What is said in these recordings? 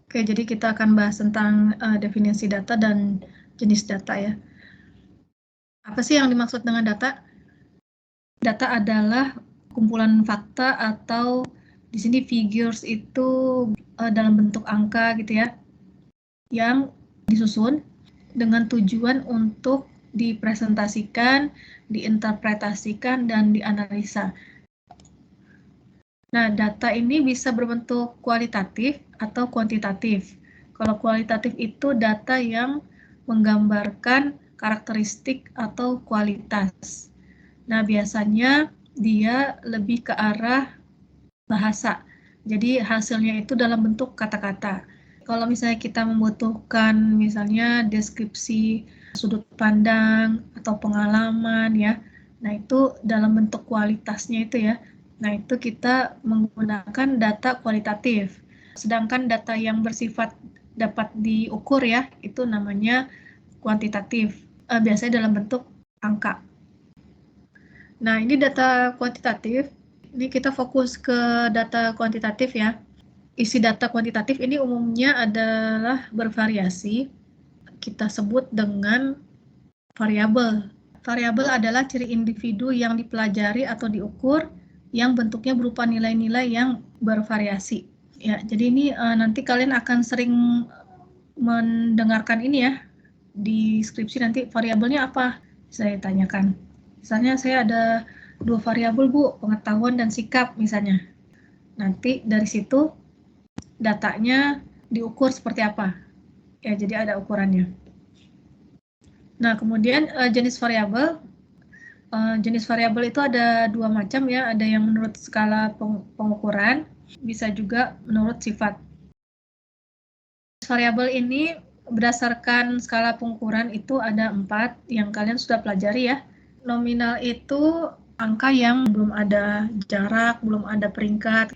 Oke, jadi kita akan bahas tentang definisi data dan jenis data ya. Apa sih yang dimaksud dengan data? Data adalah kumpulan fakta atau di sini figures itu dalam bentuk angka gitu ya, yang disusun dengan tujuan untuk dipresentasikan, diinterpretasikan, dan dianalisa. Nah, data ini bisa berbentuk kualitatif atau kuantitatif. Kalau kualitatif itu data yang menggambarkan karakteristik atau kualitas. Nah, biasanya dia lebih ke arah bahasa. Jadi hasilnya itu dalam bentuk kata-kata. Kalau misalnya kita membutuhkan misalnya deskripsi sudut pandang atau pengalaman ya, nah itu dalam bentuk kualitasnya itu ya. Nah itu kita menggunakan data kualitatif. Sedangkan data yang bersifat dapat diukur ya, itu namanya kuantitatif. Biasanya dalam bentuk angka. Nah ini data kuantitatif. Ini kita fokus ke data kuantitatif ya. Isi data kuantitatif ini umumnya adalah bervariasi. Kita sebut dengan variabel. Variabel adalah ciri individu yang dipelajari atau diukur yang bentuknya berupa nilai-nilai yang bervariasi. Ya, jadi ini nanti kalian akan sering mendengarkan ini ya di skripsi nanti variabelnya apa saya tanyakan. Misalnya saya ada 2 variabel Bu, pengetahuan dan sikap misalnya. Nanti dari situ datanya diukur seperti apa. Ya, jadi ada ukurannya. Nah, kemudian jenis variabel. Jenis variabel itu ada 2 macam ya, ada yang menurut skala pengukuran, bisa juga menurut sifat. Variabel ini berdasarkan skala pengukuran itu ada 4 yang kalian sudah pelajari ya. Nominal itu angka yang belum ada jarak, belum ada peringkat.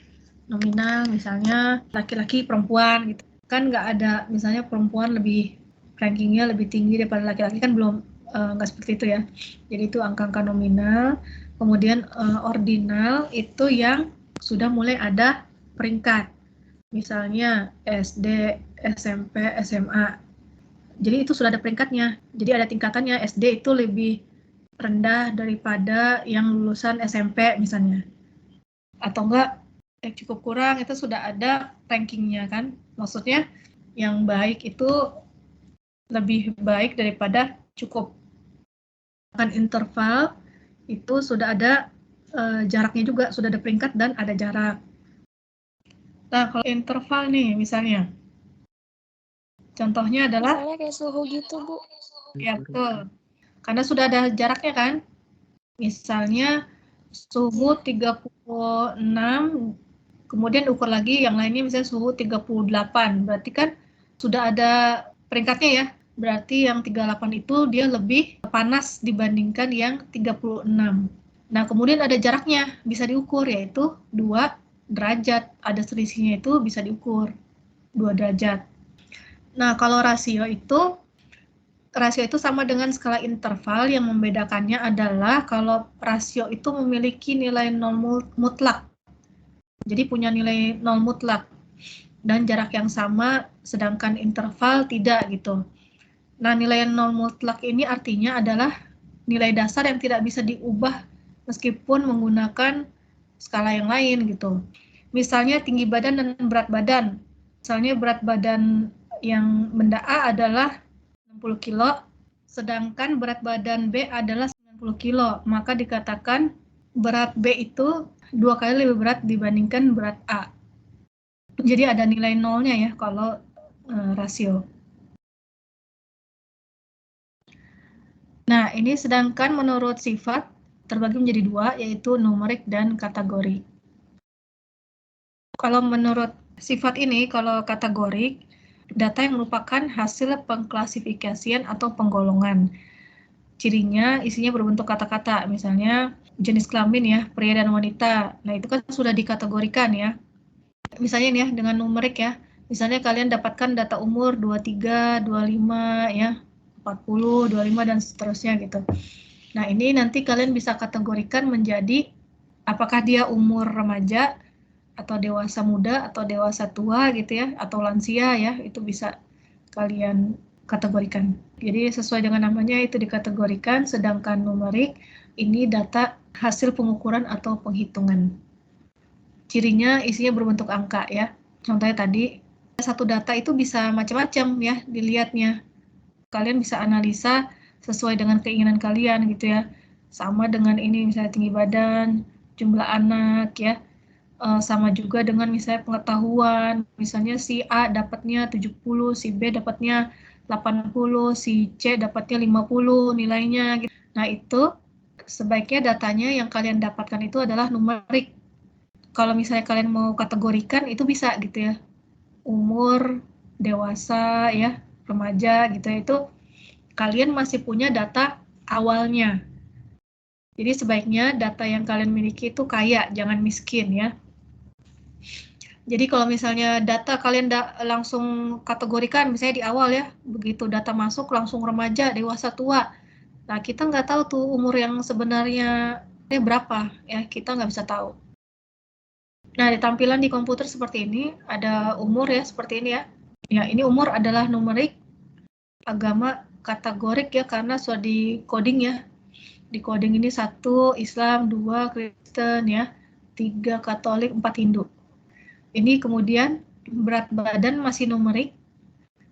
Nominal misalnya laki-laki perempuan gitu. Kan nggak ada misalnya perempuan lebih rankingnya lebih tinggi daripada laki-laki, kan belum, nggak seperti itu ya. Jadi itu angka-angka nominal. Kemudian ordinal itu yang sudah mulai ada peringkat. Misalnya SD, SMP, SMA. Jadi itu sudah ada peringkatnya. Jadi ada tingkatannya. SD itu lebih rendah daripada yang lulusan SMP misalnya. Atau enggak yang cukup kurang, itu sudah ada rankingnya kan. Maksudnya yang baik itu lebih baik daripada cukup. Kan interval itu sudah ada jaraknya juga, sudah ada peringkat dan ada jarak. Nah, kalau interval nih misalnya, contohnya adalah misalnya kayak suhu gitu Bu. ya betul, karena sudah ada jaraknya kan. Misalnya suhu 36, kemudian ukur lagi yang lainnya misalnya suhu 38, berarti kan sudah ada peringkatnya ya. Berarti yang 38 itu dia lebih panas dibandingkan yang 36. Nah, kemudian ada jaraknya, bisa diukur yaitu 2 derajat. Ada selisihnya itu bisa diukur 2 derajat. Nah, kalau rasio itu sama dengan skala interval. Yang membedakannya adalah kalau rasio itu memiliki nilai nol mutlak. Jadi punya nilai nol mutlak dan jarak yang sama, sedangkan interval tidak gitu. Nah, nilai nol mutlak ini artinya adalah nilai dasar yang tidak bisa diubah meskipun menggunakan skala yang lain gitu. Misalnya tinggi badan dan berat badan. Misalnya berat badan yang benda A adalah 60 kilo, sedangkan berat badan B adalah 90 kilo. Maka dikatakan berat B itu 2 kali lebih berat dibandingkan berat A. Jadi ada nilai nolnya ya kalau rasio. Nah, ini sedangkan menurut sifat terbagi menjadi 2, yaitu numerik dan kategorik. Kalau menurut sifat ini, kalau kategorik, data yang merupakan hasil pengklasifikasian atau penggolongan. Cirinya isinya berbentuk kata-kata, misalnya jenis kelamin ya, pria dan wanita. Nah, itu kan sudah dikategorikan ya. Misalnya nih ya, dengan numerik ya. Misalnya kalian dapatkan data umur 23, 25 ya, 40, 25 dan seterusnya gitu. Nah, ini nanti kalian bisa kategorikan menjadi apakah dia umur remaja, atau dewasa muda atau dewasa tua gitu ya, atau lansia ya, itu bisa kalian kategorikan. Jadi sesuai dengan namanya itu dikategorikan, sedangkan numerik ini data hasil pengukuran atau penghitungan. Cirinya isinya berbentuk angka ya. Contohnya tadi, satu data itu bisa macam-macam ya dilihatnya. Kalian bisa analisa sesuai dengan keinginan kalian gitu ya. Sama dengan ini misalnya tinggi badan, jumlah anak ya. Sama juga dengan misalnya pengetahuan, misalnya si A dapatnya 70, si B dapatnya 80, si C dapatnya 50 nilainya. Gitu. Nah itu sebaiknya datanya yang kalian dapatkan itu adalah numerik. Kalau misalnya kalian mau kategorikan itu bisa gitu ya, umur, dewasa ya, remaja gitu ya, itu kalian masih punya data awalnya. Jadi sebaiknya data yang kalian miliki itu kaya, jangan miskin ya. Jadi kalau misalnya data kalian langsung kategorikan, misalnya di awal ya, begitu data masuk langsung remaja, dewasa, tua. Nah kita nggak tahu tuh umur yang sebenarnya berapa ya, kita nggak bisa tahu. Nah di tampilan di komputer seperti ini, ada umur ya seperti ini ya. Ya ini umur adalah numerik, agama kategorik ya karena sudah di coding ya. Di coding ini 1 Islam, 2 Kristen ya, 3 Katolik, 4 Hindu. Ini kemudian berat badan masih numerik.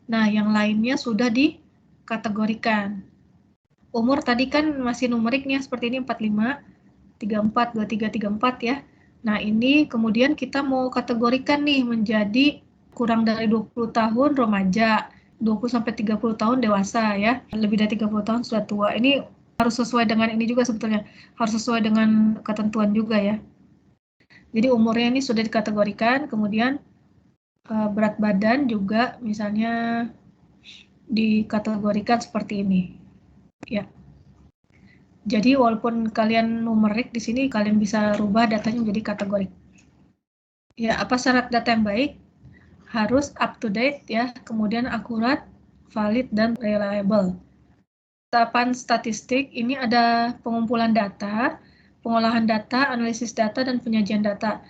Nah, yang lainnya sudah dikategorikan. Umur tadi kan masih numerik nih seperti ini 45, 34, 23, 34 ya. Nah, ini kemudian kita mau kategorikan nih menjadi kurang dari 20 tahun remaja, 20 sampai 30 tahun dewasa ya. Lebih dari 30 tahun sudah tua. Ini harus sesuai dengan ini juga sebetulnya. Harus sesuai dengan ketentuan juga ya. Jadi umurnya ini sudah dikategorikan, kemudian berat badan juga misalnya dikategorikan seperti ini. Ya. Jadi walaupun kalian numerik di sini, kalian bisa rubah datanya menjadi kategorik. Ya, apa syarat data yang baik? Harus up to date ya, kemudian akurat, valid, dan reliable. Tahapan statistik ini ada pengumpulan data, pengolahan data, analisis data, dan penyajian data.